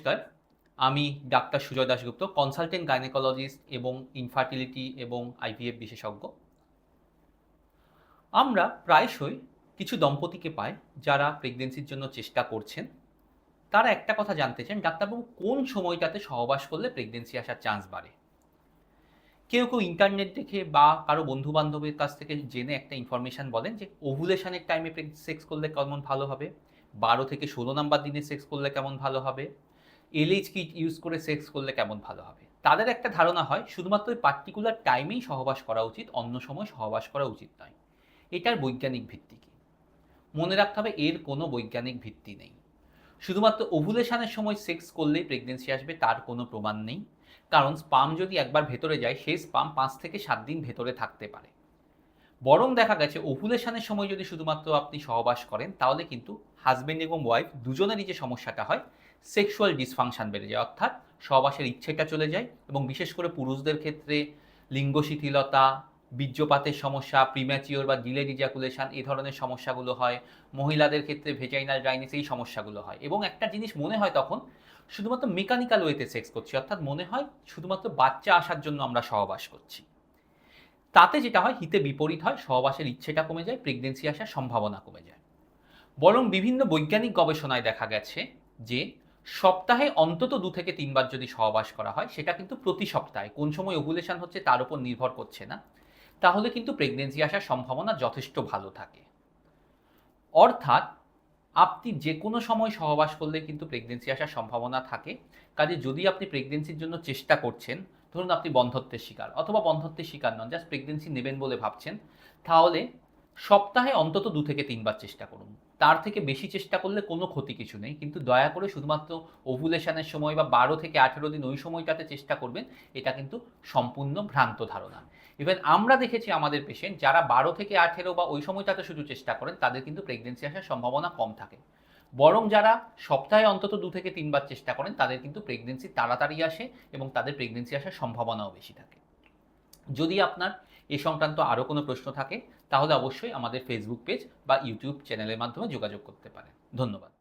নমস্কার। আমি doctor Sujoy Dasgupta, consultant gynaecologist এবং ইনফার্টিলিটি এবং আইভিএফ বিশেষজ্ঞ। আমরা প্রায়শই কিছু দম্পতিকে পাই যারা প্রেগন্যান্সির জন্য চেষ্টা করছেন। তারা একটা কথা জানতে চান, ডাক্তারবাবু কোন সময়টাতে সহবাস করলে প্রেগন্যান্সি আসার চান্স বাড়ে? কেউ ইন্টারনেট দেখে বা কারো বন্ধু-বান্ধবের কাছ থেকে জেনে একটা ইনফরমেশন বলেন যে ওভুলেশনের টাইমে সেক্স করলে কেমন ভালো হবে, ১২ থেকে ১৬ নাম্বার দিনে সেক্স করলে কেমন ভালো হবে, এলএইচ কিট ইউজ করে সেক্স করলে কেমন ভালো হবে। তাদের একটা ধারণা হয় শুধুমাত্র ওই পার্টিকুলার টাইমেই সহবাস করা উচিত, অন্য সময় সহবাস করা উচিত নয়। এটার বৈজ্ঞানিক ভিত্তি কি? মনে রাখতে হবে এর কোনো বৈজ্ঞানিক ভিত্তি নেই। শুধুমাত্র ওভুলেশনের সময় সেক্স করলেই প্রেগন্যান্সি আসবে তার কোনো প্রমাণ নেই। কারণ স্পাম যদি একবার ভেতরে যায় সেই স্পাম ৫ থেকে ৭ দিন ভেতরে থাকতে পারে। বরং দেখা গেছে ওভুলেশনের সময় যদি শুধুমাত্র আপনি সহবাস করেন তাহলে কিন্তু হাজব্যান্ড এবং ওয়াইফ দুজনেরই যে সমস্যাটা হয়, সেক্সুয়াল ডিসফাংশন বেড়ে যায়, অর্থাৎ সহবাসের ইচ্ছেটা চলে যায় এবং বিশেষ করে পুরুষদের ক্ষেত্রে লিঙ্গ শিথিলতা, বীর্যপাতের সমস্যা, প্রিম্যাচিওর বা ডিলেড ইজাকুলেশন এই ধরনের সমস্যাগুলো হয়। মহিলাদের ক্ষেত্রে ভেজাইনাল ড্রাইনেস এই সমস্যাগুলো হয় এবং একটা জিনিস মনে হয় তখন শুধুমাত্র মেকানিক্যাল ওয়েতে সেক্স করছি, অর্থাৎ মনে হয় শুধুমাত্র বাচ্চা আসার জন্য আমরা সহবাস করছি। তাতে যেটা হয় হিতে বিপরীত হয়, সহবাসের ইচ্ছেটা কমে যায়, প্রেগন্যান্সি আসার সম্ভাবনা কমে যায়। বরং বিভিন্ন বৈজ্ঞানিক গবেষণায় দেখা গেছে যে সপ্তাহে অন্তত ২ থেকে ৩ বার যদি সহবাস করা হয়, সেটা কিন্তু প্রতি সপ্তাহে, কোন সময় ওভুলেশন হচ্ছে তার উপর নির্ভর করছে না, তাহলে কিন্তু প্রেগন্যান্সি আসার সম্ভাবনা যথেষ্ট ভালো থাকে। অর্থাৎ আপনি যেকোনো সময় সহবাস করলে কিন্তু প্রেগন্যান্সি আসার সম্ভাবনা থাকে। কাজে যদি আপনি প্রেগন্যান্সির জন্য চেষ্টা করছেন, ধরুন আপনি বন্ধ্যত্বের শিকার অথবা বন্ধ্যত্বের শিকার নন, জাস্ট প্রেগন্যান্সি নেবেন বলে ভাবছেন, তাহলে সপ্তাহে অন্তত ২ থেকে ৩ বার চেষ্টা করুন। তার থেকে বেশি চেষ্টা করলে কোনো ক্ষতি কিছু নেই। কিন্তু দয়া করে শুধুমাত্র ওভুলেশনের সময় বা ১২ থেকে ১৮ দিন ওই সময়টাতে চেষ্টা করবেন, এটা কিন্তু সম্পূর্ণ ভ্রান্ত ধারণা। ইভেন আমরা দেখেছি আমাদের পেশেন্ট যারা ১২ থেকে ১৮ বা ওই সময়টাতে শুধু চেষ্টা করেন, তাদের কিন্তু প্রেগন্যান্সি আসার সম্ভাবনা কম থাকে। বরং যারা সপ্তাহে অন্তত ২ থেকে ৩ বার চেষ্টা করেন, তাদের কিন্তু প্রেগন্যান্সি তাড়াতাড়ি আসে এবং তাদের প্রেগন্যান্সি আসার সম্ভাবনাও বেশি থাকে। যদি আপনার এ সংক্রান্ত আরও কোনো প্রশ্ন থাকে, তাহলে অবশ্যই আমাদের ফেসবুক পেজ বা ইউটিউব চ্যানেলের মাধ্যমে যোগাযোগ করতে পারেন। ধন্যবাদ।